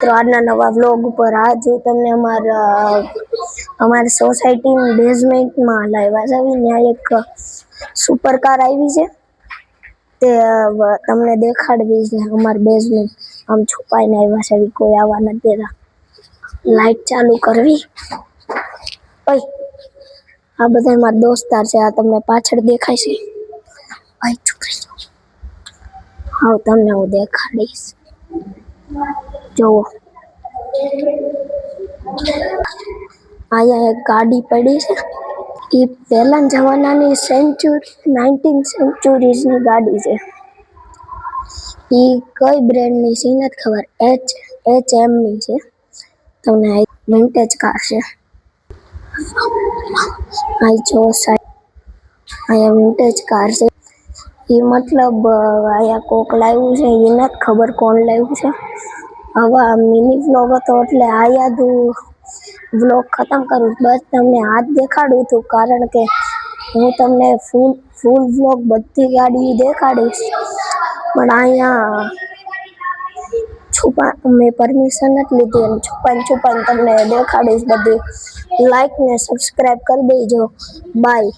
તો આજના નવા વ્લોગ ઉપર આજ હું તમને અમારી સોસાયટીની બેઝમેન્ટમાં લાવ્યા છે. ત્યાં એક સુપર કાર આવી છે તે તમને દેખાડવી છે. અમારી બેઝમેન્ટ આમ છુપાઈને આવ્યા છે, કોઈ આવવા નથી દેતા. લાઈટ ચાલુ કરવી. ઓય, આ બધા મારા દોસ્તાર છે. આ તમને પાછળ દેખાય છે. ભાઈ ચૂપ રહી જાઓ. હા, તમને હું દેખાડીશ. જોવો, અહીંયા એક ગાડી પડી છે. એ પહેલા જમાનાની 19th સેન્ચુરીની ગાડી છે. એ કઈ બ્રાન્ડની છે નથી ખબર. HM ની છે. તમને વિન્ટેજ કાર છે. અહીંયા વિન્ટેજ કાર છે. એ મતલબ અહીંયા કોક લાવ્યું છે. એ નથી ખબર કોણ લાવ્યું છે. હવે આ મિની વ્લોગ હતો એટલે આયા જ વ્લોગ ખતમ કરું. બસ તમને આ જ દેખાડું હતું, કારણ કે હું તમને ફૂલ વ્લોગ બધી ગાડી દેખાડીશ, પણ અહીંયા મેં પરમિશન નથી લીધી અને છુપાઈને તમને દેખાડીશ બધી. લાઈક ને સબસ્ક્રાઈબ કરી દેજો. બાય.